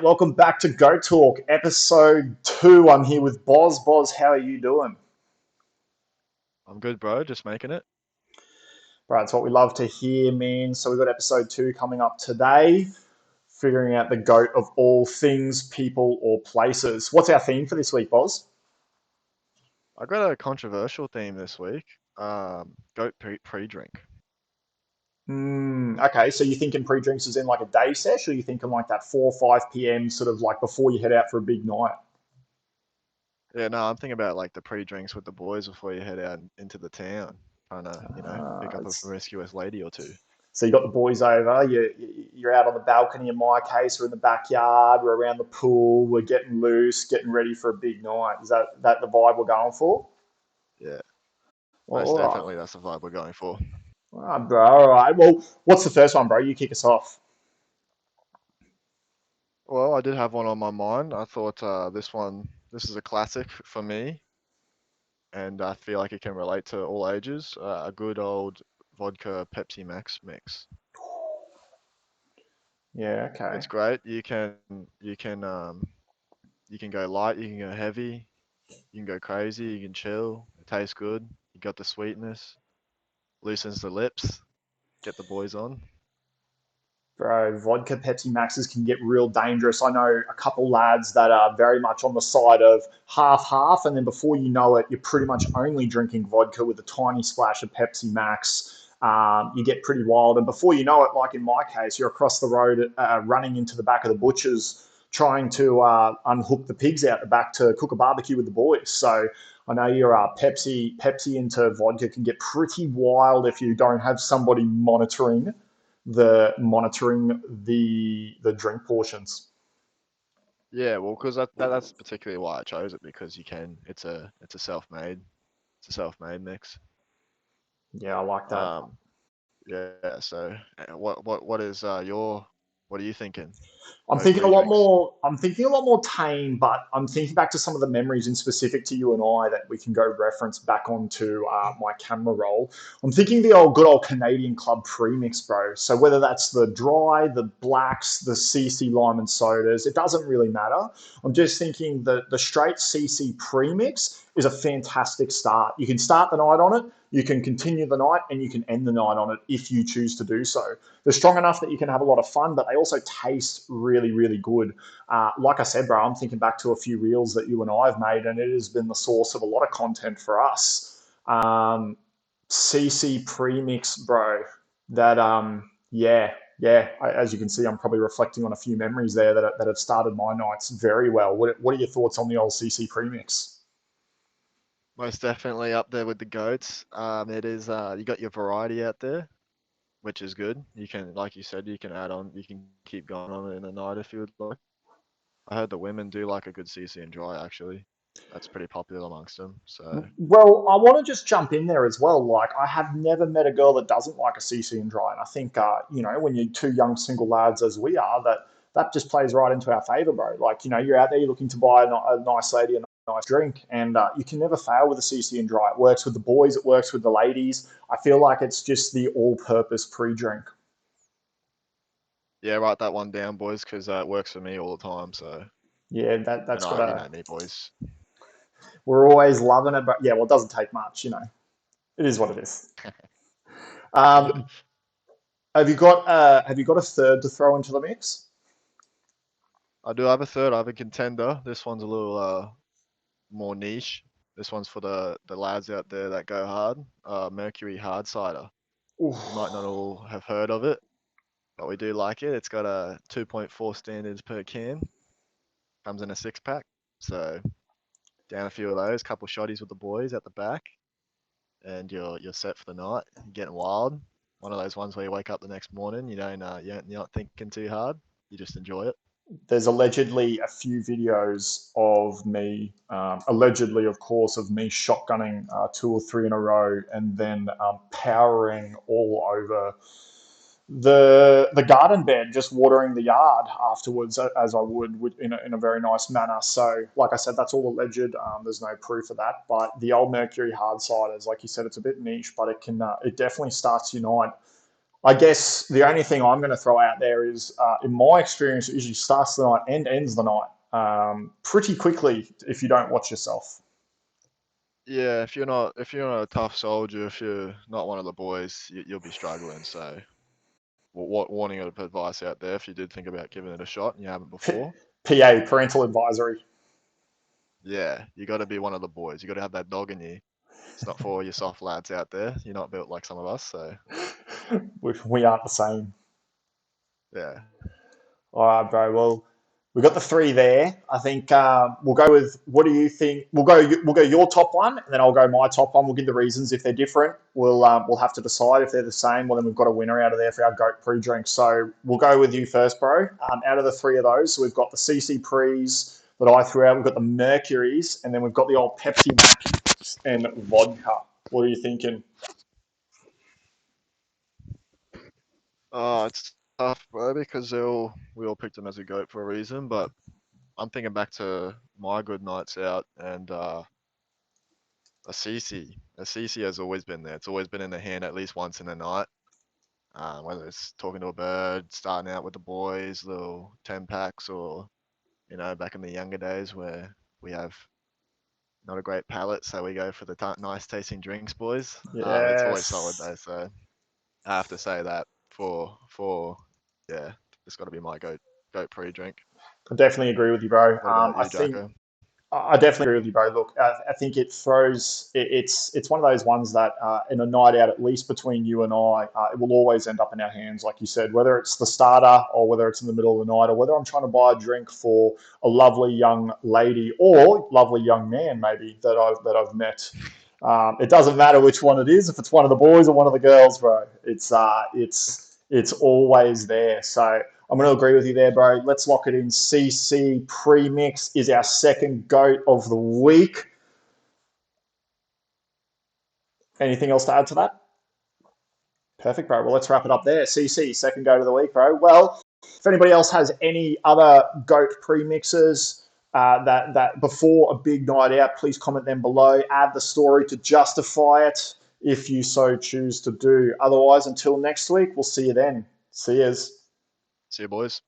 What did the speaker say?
Welcome back to Go Talk, episode 2. I'm here with Boz. Boz, how are you doing? I'm good, bro. Just making it. Right, it's what we love to hear, man. So we've got episode 2 coming up today, figuring out the GOAT of all things, people, or places. What's our theme for this week, Boz? I got a controversial theme this week. Goat pre-drink. Okay, so you thinking pre-drinks is in like a day sesh, or you thinking like that 4 or 5 p.m. sort of like before you head out for a big night? Yeah, no, I'm thinking about like the pre-drinks with the boys before you head out into the town, trying to, pick up a It's promiscuous lady or two. So you got the boys over. You're out on the balcony. In my case, we're in the backyard. We're around the pool. We're getting loose, getting ready for a big night. Is that the vibe we're going for? Yeah, Well, most all right, definitely. That's the vibe we're going for. all right, bro. All right. Well, what's the first one, bro? You kick us off. Well, I did have one on my mind. I thought this is a classic for me, and I feel like it can relate to all ages. A good old vodka Pepsi Max mix. Yeah. Okay. It's great. You can go light, you can go heavy, you can go crazy, you can chill. It tastes good. You got the sweetness, loosens the lips, get the boys on. Bro, vodka Pepsi Maxes can get real dangerous. I know a couple lads that are very much on the side of half half, and then before you know it, you're pretty much only drinking vodka with a tiny splash of Pepsi Max. You get pretty wild, and before you know it, like in my case, you're across the road running into the back of the butcher's, trying to unhook the pigs out the back to cook a barbecue with the boys. So I know your Pepsi into vodka can get pretty wild if you don't have somebody monitoring the drink portions. Yeah, well, because that's particularly why I chose it because you can. It's a self-made mix. Yeah, I like that. Um, yeah. So, what is your what are you thinking? I'm Goat thinking a lot pre-drinks. more. I'm thinking a lot more tame, but I'm thinking back to some of the memories in specific to you and I that we can go reference back onto my camera roll. I'm thinking the old good old Canadian Club premix, bro. So whether that's the dry, the blacks, the CC lime and sodas, it doesn't really matter. I'm just thinking that the straight CC premix is a fantastic start. You can start the night on it, you can continue the night, and you can end the night on it if you choose to do so. They're strong enough that you can have a lot of fun, but they also taste really, really good. Like I said, bro, I'm thinking back to a few reels that you and I have made, and it has been the source of a lot of content for us. CC premix, bro. Yeah. As you can see, I'm probably reflecting on a few memories there that have started my nights very well. What are your thoughts on the old CC premix? Most definitely up there with the goats. It is. You got your variety out there, which is good. You can, like you said, you can add on. You can keep going on it in the night if you would like. I heard the women do like a good CC and dry actually. That's pretty popular amongst them. So Well, I want to just jump in there as well. Like, I have never met a girl that doesn't like a CC and dry, and I think when you're two young single lads as we are, that just plays right into our favour, bro. Like, you're out there, you're looking to buy a nice lady a nice drink, and you can never fail with a CC and dry. It works with the boys, it works with the ladies. I feel like it's just the all-purpose pre-drink. yeah, write that one down, boys, because it works for me all the time. So Yeah, you that's got know, you a. know me, boys. We're always loving it, but yeah, well, it doesn't take much. It is what it is. Um, have you got a third to throw into the mix? I do have a third. I have a contender. This one's a little more niche. This one's for the lads out there that go hard. Mercury Hard Cider. You might not Oof. all have heard of it, but we do like it. It's got a 2.4 standards per can. Comes in a six pack. So down a few of those, couple shotties with the boys at the back, and you're set for the night. You're getting wild. One of those ones where you wake up the next morning, you're not thinking too hard. You just enjoy it. There's allegedly a few videos of me, allegedly, of course, of me shotgunning two or three in a row and then powering all over the garden bed, just watering the yard afterwards, as I would in a very nice manner. So, like I said, that's all alleged. There's no proof of that. But the old Mercury hard ciders, like you said, it's a bit niche, but it definitely starts your night I guess the only thing I'm going to throw out there is, in my experience, it usually starts the night and ends the night pretty quickly if you don't watch yourself. Yeah, if you're not a tough soldier, if you're not one of the boys, you'll be struggling. So, what warning of advice out there if you did think about giving it a shot and you haven't before? PA, parental advisory. Yeah, you got to be one of the boys. You got to have that dog in you. It's not for your soft lads out there. You're not built like some of us. So, We aren't the same. yeah, All right, bro. Well, we got the three there. I think we'll go with. What do you think? We'll go your top one, and then I'll go my top one. We'll give the reasons if they're different. We'll have to decide if they're the same. Well, then we've got a winner out of there for our goat pre-drink. So we'll go with you first, bro. Out of the three of those, we've got the CC Prees that I threw out. We've got the Mercuries, and then we've got the old Pepsi Max and vodka. What are you thinking? it's tough, bro, because we all picked him as a goat for a reason. But I'm thinking back to my good nights out and a CC. A CC has always been there. It's always been in the hand at least once in the night. Whether it's talking to a bird, starting out with the boys, little 10 packs, or back in the younger days where we have not a great palate, so we go for the nice tasting drinks, boys. It's always solid Yes. though, so I have to say that for yeah, it's got to be my goat pre-drink. I definitely agree with you, bro. What about I you, think Jacko? I definitely agree with you, bro. Look, I think it throws. It's one of those ones that in a night out, at least between you and I, it will always end up in our hands, like you said. Whether it's the starter or whether it's in the middle of the night, or whether I'm trying to buy a drink for a lovely young lady or lovely young man, maybe that I've met. It doesn't matter which one it is. If it's one of the boys or one of the girls, bro, it's always there. So I'm going to agree with you there, bro. Let's lock it in. CC Premix is our second goat of the week. Anything else to add to that? Perfect, bro. Well, let's wrap it up there. CC, second goat of the week, bro. Well, if anybody else has any other goat premixes that before a big night out, please comment them below. Add the story to justify it if you so choose to do. Otherwise, until next week, we'll see you then. See yous. See you, boys.